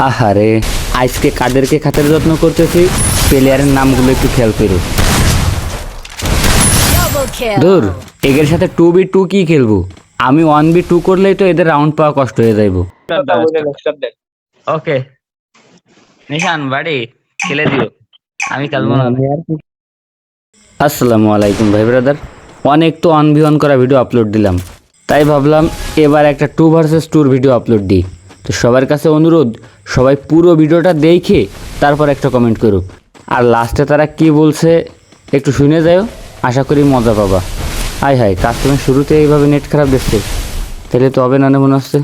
আহারে, আজকে কাদেরকে খাতের যত্ন করতেছি, প্লেয়ারের নামগুলো একটু খেয়াল করো। দূর, এদের সাথে 2v2 কি খেলবো? আমি 1v2 করলেই তো এদের রাউন্ড পাওয়া কষ্ট হয়ে যাইবো। ওকে নিশান বাড়ি খেলে দিও, আমি খেলবো না। আসসালামু আলাইকুম ভাই ব্রাদার। অনেক তো 1v1 করা ভিডিও আপলোড দিলাম, তাই ভাবলাম এবার একটা 2 vs 2 ভিডিও আপলোড দিই। তো সবার কাছে অনুরোধ, সবাই পুরো ভিডিওটা দেখে তারপর একটা কমেন্ট করুক, আর লাস্টে তারা কি বলছে একটু শুনে যাও, আশা করি মজা পাবা। হাই হাই, কাস্টমার শুরুতে এইভাবে নেট খারাপ দেখছে, তাহলে তো হবে না মনে হচ্ছে।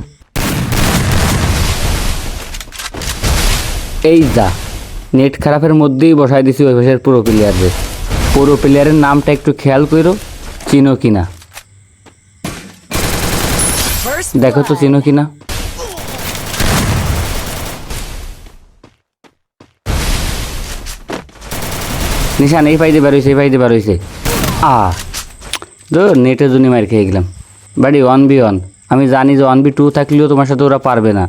এই যা, নেট খারাপের মধ্যেই বসাই দিছি ওই ভাষার পুরো প্লেয়ারদের। পুরো প্লেয়ারের নামটা একটু খেয়াল করো, চিনো কিনা দেখো তো, চিনো কিনা। নিশান এই পাইতে বেরোইছে, এই পাইতে বেরোইছে। তো নেটের জন্য মার খেয়ে গেলাম। বাড়ি 1v1, আমি জানি যে 1v2 থাকলেও তোমার সাথে ওরা পারবে না।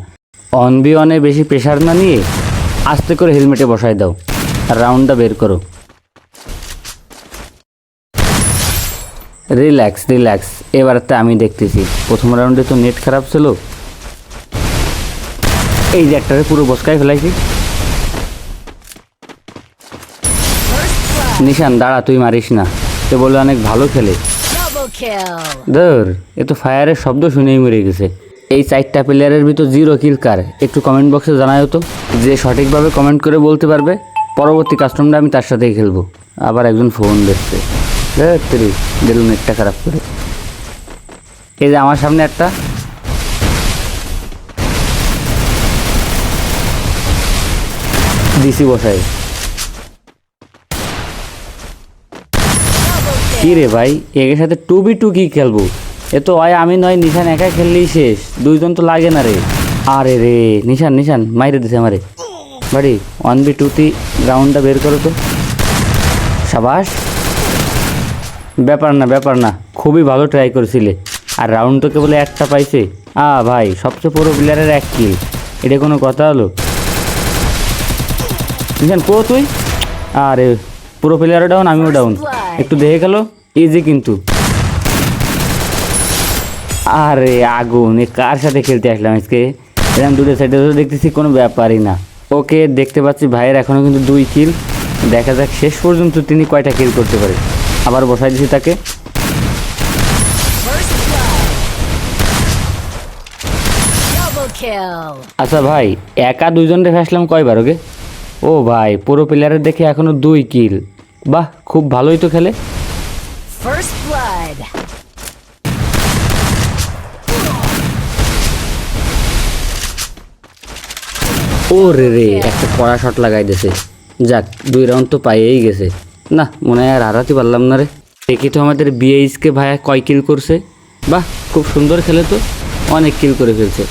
1v1-এ বেশি প্রেশার না নিয়ে আস্তে করে হেলমেটে বসাই দাও আর রাউন্ডটা বের করো। রিল্যাক্স রিল্যাক্স, এবারতে আমি দেখতেছি। প্রথম রাউন্ডে তো নেট খারাপ ছিল, এই যে একটারে পুরো বসকায় ফেলাইছি। নিশান দাঁড়া, তুই মারিস না, সে বলে অনেক ভালো খেলে। ধর, এ তো ফায়ারের শব্দ শুনেই মরে গেছে। এই 4টা প্লেয়ারের ভিতর 0 কিল কার, একটু কমেন্ট বক্সে জানাও তো। যে সঠিকভাবে কমেন্ট করে বলতে পারবে পরবর্তী কাস্টমটা আমি তার সাথেই খেলবো। আবার একজন ফোন দেখছে, দিল নেটটা খারাপ করে। এই যে আমার সামনে একটা, দিসি বসাই। কি রে ভাই, এর সাথে 2v2 কি খেলবো? এ তো হয় আমি নয় নিশান একা খেললেই শেষ, দুইজন তো লাগে না রে। আরে রে, নিশান নিশান মাইরে দিছে আমারে। বাড়ি 1v2 রাউন্ডটা বের করো তো। সাবাস, ব্যাপার না ব্যাপার না, খুবই ভালো ট্রাই করেছিলে। আর রাউন্ড তো কেবল একটা পাইছে। ভাই, সবচেয়ে পুরো প্লেয়ারের 1 কিল, এটা কোনো কথা হলো? নিশান কো তুই? আরে পুরো প্লেয়ারও ডাউন, আমিও ডাউন। একটু দেখে গেল, ইজি কিন্তু। আরে আগুন, এ কার সাথে খেলতে আসলাম আজকে? এরকম দুটো সাইডে তো দেখতেছি কোনো ব্যাপারই না। ওকে, দেখতে পাচ্ছি ভাইয়ের এখনও কিন্তু 2 কিল। দেখা যাক শেষ পর্যন্ত তিনি কয়টা কিল করতে পারে। আবার বসাই দিছি তাকে। আচ্ছা ভাই, একা দুইজন রেখে আসলাম কয়বার? ওকে, ও ভাই, পুরো প্লেয়ারের দেখে এখনো 2 কিল। বাহ, খুব ভালোই তো খেলে। ও রে রে, একটা কড়া শট লাগাই দিয়েছে। যাক, 2 রাউন্ড তো পাইয়েই গেছে। না, মনে হয় আর হারাতে পারলাম না রে। দেখি তো আমাদের বিএইচকে ভাইয়া কয় কিল করছে। বাহ, খুব সুন্দর খেলে তো, অনেক কিল করে ফেলছে।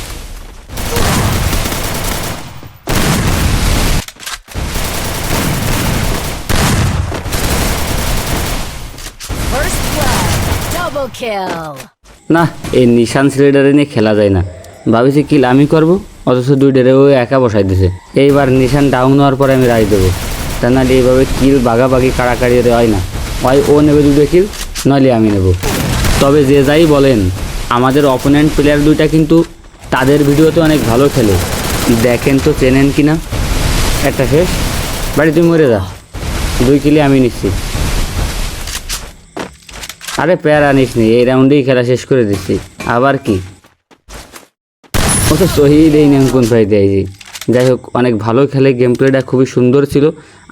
না, এই নিশান সিলিডারে নিয়ে খেলা যায় না। ভাবিছি কিল আমি করবো, অথচ 2টারে ও একা বসাই দিছে। এইবার নিশান ডাউন হওয়ার পরে আমি রায় দেবো। তা নাহলে এইভাবে কিল বাগাবাগি কাড়াকাড়ি হয় না, হয় ও নেবে 2টা কিল, নইলে আমি নেব। তবে যে যাই বলেন, আমাদের অপোনেন্ট প্লেয়ার 2টা কিন্তু তাদের ভিডিওতে অনেক ভালো খেলে। দেখেন তো চেনেন কি না। একটা শেষ, বাড়ি তুই মরে যা, 2 কিলে আমি নিচ্ছি। আরে প্যারা নিস নি, এই রাউন্ডেই খেলা শেষ করে দিচ্ছি। আবার কি, ও তো শহীদ এই নাম কোন প্রায় দিয়েছি। যাই হোক, অনেক ভালো খেলে, গেম প্লেটা খুবই সুন্দর ছিল।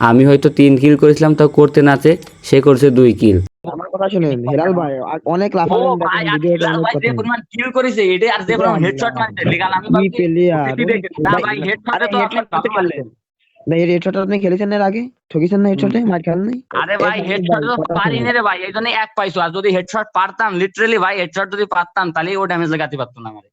আমি হয়তো 3 কিল করেছিলাম, তাও করতে নাচে, সে করছে 2 কিল। আমার কথা শুনেন, হেলাল ভাই অনেক লাফালেন, দেখেন ভিডিওতে অনেক কথা। যে পরিমাণ কিল করেছে এটা, আর যে পরিমাণ হেডশট মারছে লিগাল, আমি কি ভাবছি প্লেয়ার না ভাই, হেডশটে তো আপনি ভালো মারলেন। না, এই হেডশট আপনি খেলেছেন এর আগে? ঠকেছেন না হেডশটে? মার খেলেন নাই? আরে ভাই, হেডশট তো পারি না রে ভাই, এই জন্য 1 পাইছো। আর যদি হেডশট পারতাম, লিটারালি ভাই হেডশট যদি পারতাম, তাহলে ও ড্যামেজ লাগাতে পারতো না আমারে।